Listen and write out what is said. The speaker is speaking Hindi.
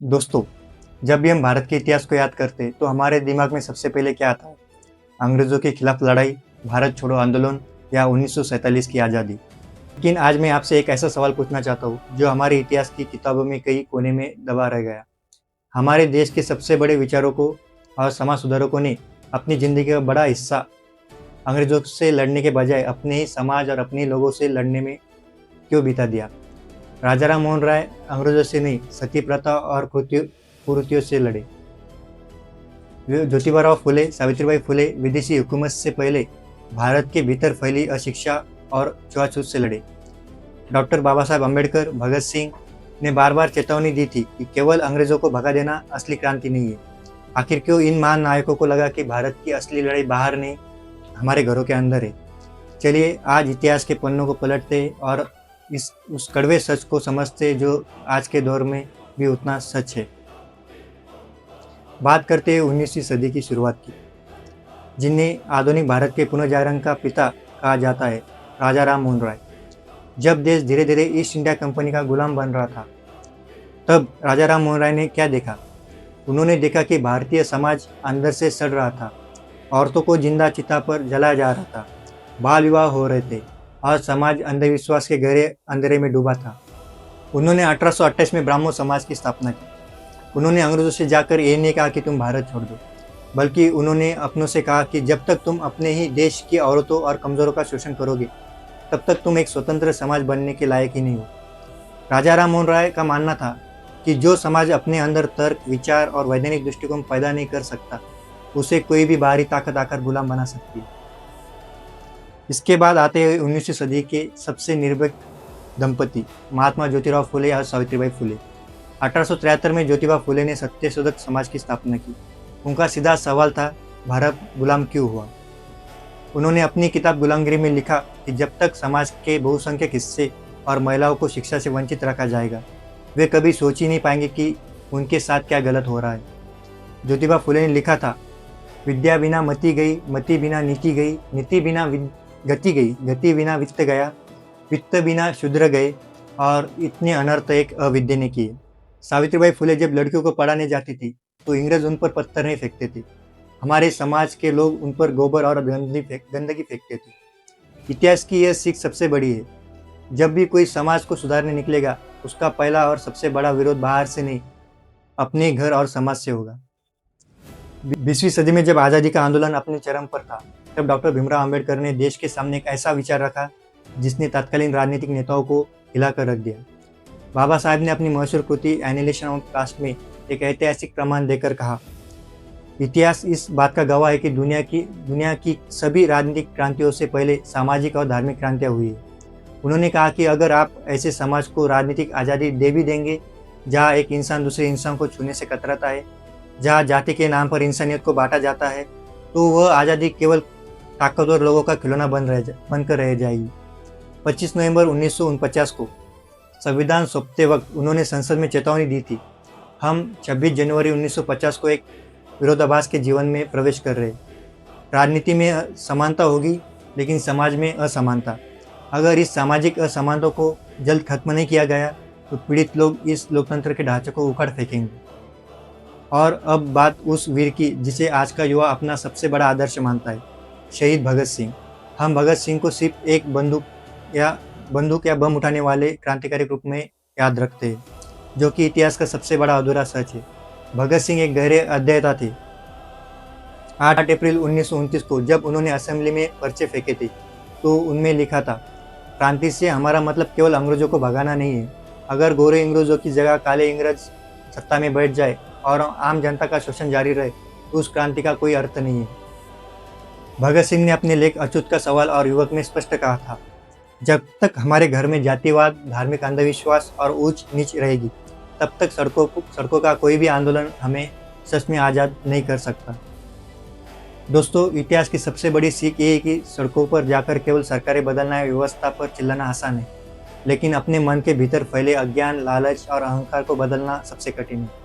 दोस्तों, जब भी हम भारत के इतिहास को याद करते हैं तो हमारे दिमाग में सबसे पहले क्या आता है? अंग्रेज़ों के खिलाफ लड़ाई, भारत छोड़ो आंदोलन या 1947 की आज़ादी। लेकिन आज मैं आपसे एक ऐसा सवाल पूछना चाहता हूँ जो हमारे इतिहास की किताबों में कई कोने में दबा रह गया। हमारे देश के सबसे बड़े विचारकों और समाज सुधारकों ने अपनी ज़िंदगी का बड़ा हिस्सा अंग्रेज़ों से लड़ने के बजाय अपने ही समाज और अपने ही लोगों से लड़ने में क्यों बिता दिया? राजा राम मोहन राय अंग्रेज़ों से नहीं, सती प्रथा और कुरीतियों से लड़े। ज्योतिबा फुले, सावित्रीबाई फुले विदेशी हुकूमत से पहले भारत के भीतर फैली अशिक्षा और छुआछूत से लड़े। डॉक्टर बाबा साहब अम्बेडकर, भगत सिंह ने बार बार चेतावनी दी थी कि केवल अंग्रेजों को भगा देना असली क्रांति नहीं है। आखिर क्यों इन महान नायकों को लगा कि भारत की असली लड़ाई बाहर नहीं, हमारे घरों के अंदर है? चलिए आज इतिहास के पन्नों को पलटते और उस कड़वे सच को समझते जो आज के दौर में भी उतना सच है। बात करते हैं 19वीं सदी की शुरुआत की, जिन्हें आधुनिक भारत के पुनर्जागरण का पिता कहा जाता है, राजा राम मोहन राय। जब देश धीरे धीरे ईस्ट इंडिया कंपनी का गुलाम बन रहा था, तब राजा राम मोहन राय ने क्या देखा? उन्होंने देखा कि भारतीय समाज अंदर से सड़ रहा था, औरतों को जिंदा चिता पर जलाया जा रहा था, बाल विवाह हो रहे थे और समाज अंधविश्वास के गहरे अंधेरे में डूबा था। उन्होंने 1828 में ब्राह्मण समाज की स्थापना की। उन्होंने अंग्रेजों से जाकर ये नहीं कहा कि तुम भारत छोड़ दो, बल्कि उन्होंने अपनों से कहा कि जब तक तुम अपने ही देश की औरतों और कमज़ोरों का शोषण करोगे, तब तक तुम एक स्वतंत्र समाज बनने के लायक ही नहीं हो। राजा राम मोहन राय का मानना था कि जो समाज अपने अंदर तर्क, विचार और वैज्ञानिक दृष्टिकोण पैदा नहीं कर सकता, उसे कोई भी बाहरी ताकत आकर गुलाम बना सकती है। इसके बाद आते हुए 19वीं सदी के सबसे निर्भीक दंपति महात्मा ज्योतिराव फुले और सावित्रीबाई फुले। 1873 में ज्योतिबा फुले ने सत्यशोधक समाज की स्थापना की। उनका सीधा सवाल था, भारत गुलाम क्यों हुआ? उन्होंने अपनी किताब गुलामगिरी में लिखा कि जब तक समाज के बहुसंख्यक हिस्से और महिलाओं को शिक्षा से वंचित रखा जाएगा, वे कभी सोच ही नहीं पाएंगे कि उनके साथ क्या गलत हो रहा है। ज्योतिबा फुले ने लिखा था, विद्या बिना मति गई, मति बिना नीति गई, नीति बिना गति गई, गति बिना वित्त गया, वित्त बिना शूद्र गए और इतने अनर्थ एक अविद्या ने किए। सावित्रीबाई फुले जब लड़कियों को पढ़ाने जाती थी तो अंग्रेज उन पर पत्थर नहीं फेंकते थे, हमारे समाज के लोग उन पर गोबर और गंदगी फेंकते थे। इतिहास की यह सीख सबसे बड़ी है, जब भी कोई समाज को सुधारने निकलेगा, उसका पहला और सबसे बड़ा विरोध बाहर से नहीं, अपने घर और समाज से होगा। 20वीं सदी में जब आज़ादी का आंदोलन अपने चरम पर था, तब डॉक्टर भीमराव अम्बेडकर ने देश के सामने एक ऐसा विचार रखा जिसने तत्कालीन राजनीतिक नेताओं को हिलाकर रख दिया। बाबा साहब ने अपनी मशहूर कृति एनिहिलेशन ऑफ कास्ट में एक ऐतिहासिक प्रमाण देकर कहा, इतिहास इस बात का गवाह है कि दुनिया की सभी राजनीतिक क्रांतियों से पहले सामाजिक और धार्मिक क्रांतियाँ हुई है। उन्होंने कहा कि अगर आप ऐसे समाज को राजनीतिक आज़ादी दे भी देंगे जहाँ एक इंसान दूसरे इंसान को छूने से कतराता है, जहाँ जाति के नाम पर इंसानियत को बांटा जाता है, तो वह आज़ादी केवल ताकतवर लोगों का खिलौना बनकर रह जाएगी। 25 नवंबर 1949 को संविधान सौंपते वक्त उन्होंने संसद में चेतावनी दी थी, हम 26 जनवरी 1950 को एक विरोधाभास के जीवन में प्रवेश कर रहे। राजनीति में समानता होगी, लेकिन समाज में असमानता। अगर इस सामाजिक असमानता को जल्द खत्म नहीं किया गया तो पीड़ित लोग इस लोकतंत्र के ढांचे को उखाड़ फेंकेंगे। और अब बात उस वीर की जिसे आज का युवा अपना सबसे बड़ा आदर्श मानता है, शहीद भगत सिंह। हम भगत सिंह को सिर्फ एक बंदूक या बम उठाने वाले क्रांतिकारी रूप में याद रखते हैं, जो कि इतिहास का सबसे बड़ा अधूरा सच है। भगत सिंह एक गहरे अध्येता थे। 8 अप्रैल 1929 को जब उन्होंने असेंबली में पर्चे फेंके थे तो उनमें लिखा था, क्रांति से हमारा मतलब केवल अंग्रेजों को भगाना नहीं है। अगर गोरे अंग्रेजों की जगह काले अंग्रेज सत्ता में बैठ जाए और आम जनता का शोषण जारी रहे तो उस क्रांति का कोई अर्थ नहीं है। भगत सिंह ने अपने लेख अछूत का सवाल और युवक में स्पष्ट कहा था, जब तक हमारे घर में जातिवाद, धार्मिक अंधविश्वास और ऊंच नीच रहेगी, तब तक सड़कों का कोई भी आंदोलन हमें सच में आज़ाद नहीं कर सकता। दोस्तों, इतिहास की सबसे बड़ी सीख ये है कि सड़कों पर जाकर केवल सरकारें बदलना या व्यवस्था पर चिल्लाना आसान है, लेकिन अपने मन के भीतर फैले अज्ञान, लालच और अहंकार को बदलना सबसे कठिन है।